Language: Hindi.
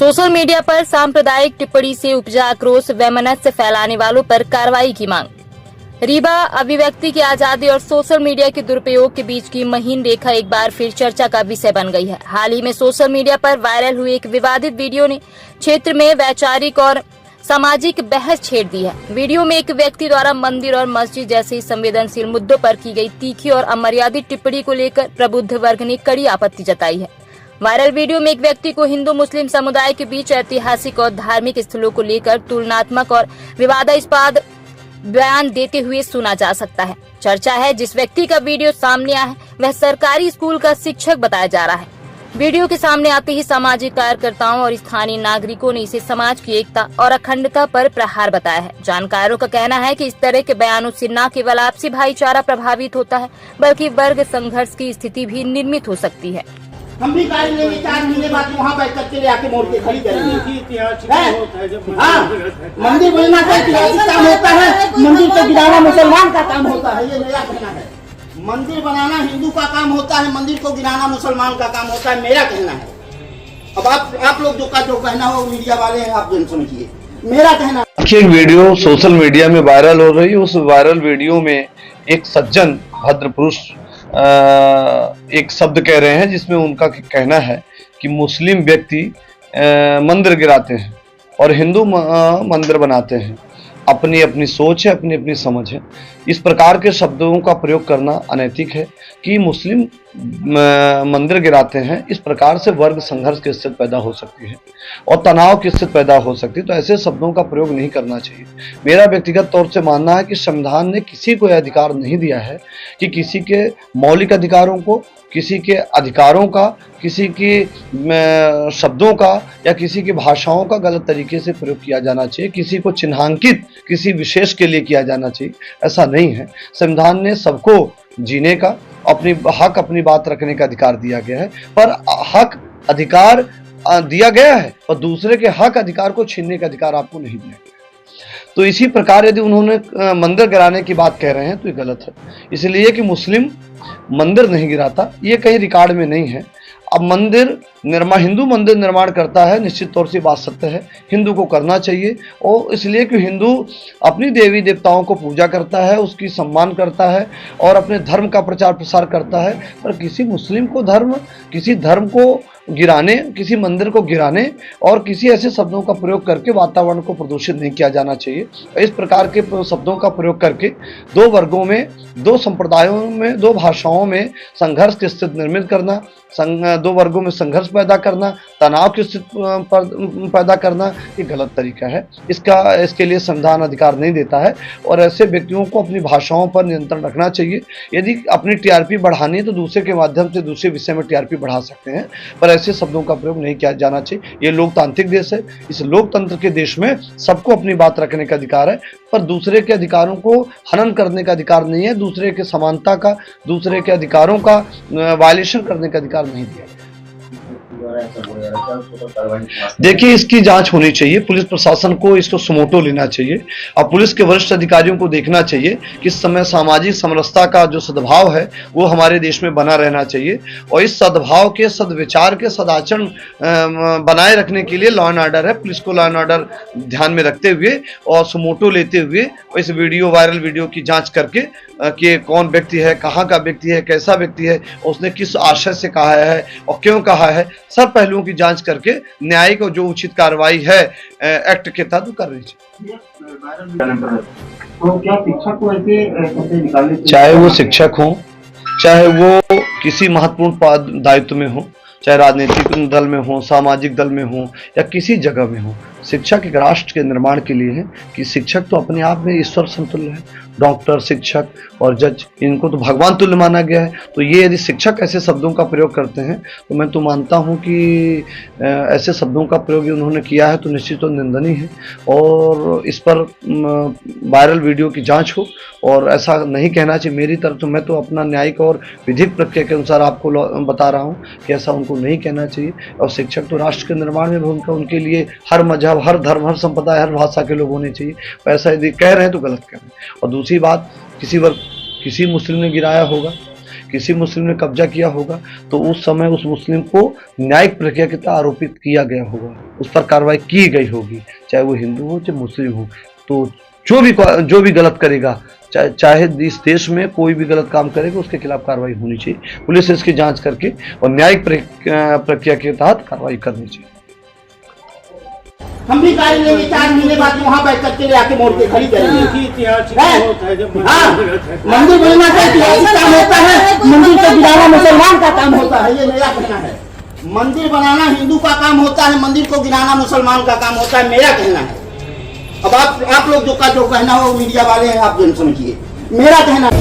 सोशल मीडिया पर सांप्रदायिक टिप्पणी से उपजा आक्रोश, वैमनस्य फैलाने वालों पर कार्रवाई की मांग। रीवा अभिव्यक्ति की आजादी और सोशल मीडिया के दुरुपयोग के बीच की महीन रेखा एक बार फिर चर्चा का विषय बन गई है। हाल ही में सोशल मीडिया पर वायरल हुई एक विवादित वीडियो ने क्षेत्र में वैचारिक और सामाजिक बहस छेड़ दी है। वीडियो में एक व्यक्ति द्वारा मंदिर और मस्जिद जैसे संवेदनशील मुद्दों पर की गई तीखी और अमर्यादित टिप्पणी को लेकर प्रबुद्ध वर्ग ने कड़ी आपत्ति जताई है। वायरल वीडियो में एक व्यक्ति को हिंदू मुस्लिम समुदाय के बीच ऐतिहासिक और धार्मिक स्थलों को लेकर तुलनात्मक और विवादास्पद बयान देते हुए सुना जा सकता है। चर्चा है जिस व्यक्ति का वीडियो सामने आया है वह सरकारी स्कूल का शिक्षक बताया जा रहा है। वीडियो के सामने आते ही सामाजिक कार्यकर्ताओं और स्थानीय नागरिकों ने इसे समाज की एकता और अखंडता पर प्रहार बताया है। जानकारों का कहना है कि इस तरह के बयानों से न केवल आपसी भाईचारा प्रभावित होता है बल्कि वर्ग संघर्ष की स्थिति भी निर्मित हो सकती है। हम भी गाड़ी लेंगे 4 महीने बाद वहाँ बैठ करके ले आके मोड़ के खड़ी करेंगे। हाँ, मंदिर बनना का ऐतिहासिक काम होता है, मंदिर को गिराना मुसलमान का काम होता है, ये मेरा कहना है। मंदिर बनाना हिंदू का काम होता है, मंदिर को गिराना मुसलमान का काम होता है, मेरा कहना है। अब आप लोग जो कहना हो मीडिया वाले हैं, आप जो समझिए, मेरा कहना। एक वीडियो सोशल मीडिया में वायरल हो रही है। उस वायरल वीडियो में एक सज्जन भद्र पुरुष एक शब्द कह रहे हैं जिसमें उनका कहना है कि मुस्लिम व्यक्ति मंदिर गिराते हैं और हिंदू मंदिर बनाते हैं। अपनी अपनी सोच है, अपनी अपनी समझ है। इस प्रकार के शब्दों का प्रयोग करना अनैतिक है कि मुस्लिम मंदिर गिराते हैं। इस प्रकार से वर्ग संघर्ष की स्थिति पैदा हो सकती है और तनाव की स्थिति पैदा हो सकती है, तो ऐसे शब्दों का प्रयोग नहीं करना चाहिए। मेरा व्यक्तिगत तौर से मानना है कि संविधान ने किसी को यह अधिकार नहीं दिया है कि किसी के मौलिक अधिकारों को, किसी के अधिकारों का, किसी की शब्दों का या किसी की भाषाओं का गलत तरीके से प्रयोग किया जाना चाहिए, किसी को चिन्हांकित किसी विशेष के लिए किया जाना चाहिए, ऐसा नहीं है। संविधान ने सबको जीने का, अपनी बात रखने का अधिकार दिया गया है, पर हक अधिकार दिया गया है और दूसरे के हक अधिकार को छीनने का अधिकार आपको नहीं दिया गया। तो इसी प्रकार यदि उन्होंने मंदिर गिराने की बात कह रहे हैं तो ये गलत है, इसलिए कि मुस्लिम मंदिर नहीं गिराता, ये कहीं रिकॉर्ड में नहीं है। अब हिंदू मंदिर निर्माण करता है, निश्चित तौर से बात सत्य है, हिंदू को करना चाहिए, और इसलिए कि हिंदू अपनी देवी देवताओं को पूजा करता है, उसकी सम्मान करता है और अपने धर्म का प्रचार प्रसार करता है। पर किसी मुस्लिम को किसी धर्म को गिराने, किसी मंदिर को गिराने और किसी ऐसे शब्दों का प्रयोग करके वातावरण को प्रदूषित नहीं किया जाना चाहिए। इस प्रकार के शब्दों का प्रयोग करके दो वर्गों में, दो संप्रदायों में, दो भाषाओं में संघर्ष की स्थिति निर्मित करना, दो वर्गों में संघर्ष पैदा करना, तनाव की स्थिति पैदा करना, ये गलत तरीका है। इसके लिए संविधान अधिकार नहीं देता है और ऐसे व्यक्तियों को अपनी भाषाओं पर नियंत्रण रखना चाहिए। यदि अपनी टीआरपी बढ़ानी है तो दूसरे के माध्यम से दूसरे विषय में टीआरपी बढ़ा सकते हैं, पर ऐसे शब्दों का प्रयोग नहीं किया जाना चाहिए। ये लोकतांत्रिक देश है, इस लोकतंत्र के देश में सबको अपनी बात रखने का अधिकार है, पर दूसरे के अधिकारों को हनन करने का अधिकार नहीं है, दूसरे के समानता का, दूसरे के अधिकारों का वायलेशन करने का अधिकार नहीं दिया। देखिए, इसकी जांच होनी चाहिए, पुलिस प्रशासन को इसको सुमोटो लेना चाहिए और पुलिस के वरिष्ठ अधिकारियों को देखना चाहिए कि इस समय सामाजिक समरसता का जो सद्भाव है वो हमारे देश में बना रहना चाहिए और इस सद्भाव के, सद्विचार के, सदाचरण बनाए रखने के लिए लॉ एंड ऑर्डर है। पुलिस को लॉ एंड ऑर्डर ध्यान में रखते हुए और सुमोटो लेते हुए और इस वायरल वीडियो की जाँच करके कि कौन व्यक्ति है, कहाँ का व्यक्ति है, कैसा व्यक्ति है, उसने किस आशय से कहा है और क्यों कहा है, सब पहलुओं की जांच करके न्यायिक और जो उचित कार्रवाई है एक्ट के तहत करनी चाहिए। तो क्या शिक्षक को ऐसे निकालने, चाहे वो शिक्षक हो, चाहे वो किसी महत्वपूर्ण दायित्व में हो, चाहे राजनीतिक दल में हो, सामाजिक दल में हो या किसी जगह में हो, शिक्षक एक राष्ट्र के निर्माण के लिए है कि शिक्षक तो अपने आप में ईश्वर समतुल्य है। डॉक्टर, शिक्षक और जज, इनको तो भगवान तुल्य माना गया है। तो ये यदि शिक्षक ऐसे शब्दों का प्रयोग करते हैं तो मैं तो मानता हूँ कि ऐसे शब्दों का प्रयोग उन्होंने किया है तो निश्चित तो निंदनीय है और इस पर वायरल वीडियो की जांच हो और ऐसा नहीं कहना चाहिए। मेरी तरफ तो मैं तो अपना न्यायिक और विधिक प्रक्रिया के अनुसार आपको बता रहा हूँ कि ऐसा उनको नहीं कहना चाहिए। और शिक्षक तो राष्ट्र के निर्माण में भूमिका, उनके लिए हर मजहब, हर धर्म, हर संप्रदाय, हर भाषा के लोग होने चाहिए। ऐसा यदि कह रहे हैं तो गलत कह रहे हैं। और दूसरी बात, किसी मुस्लिम ने गिराया होगा, किसी मुस्लिम ने कब्जा किया होगा तो उस समय उस मुस्लिम को न्यायिक प्रक्रिया के तहत आरोपित किया गया होगा, उस पर कार्रवाई की गई होगी, चाहे वो हिंदू हो चाहे मुस्लिम हो। तो जो भी गलत करेगा, चाहे इस देश में कोई भी गलत काम करेगा, उसके खिलाफ कार्रवाई होनी चाहिए। पुलिस इसकी जांच करके और न्यायिक प्रक्रिया के तहत कार्रवाई करनी चाहिए। हम भी गाड़ी लेंगे, 4 महीने बाद वहाँ बैठ करके ले आके मोड़ के खड़ी करेंगे। हाँ, मंदिर बनना का ऐतिहासिक काम होता है, मंदिर को गिराना मुसलमान का काम होता है, ये मेरा कहना है। मंदिर बनाना हिंदू का काम होता है, मंदिर को गिराना मुसलमान का काम होता है, मेरा कहना है। अब आप लोग जो कहना हो मीडिया वाले हैं, आप जो समझिए, मेरा कहना है।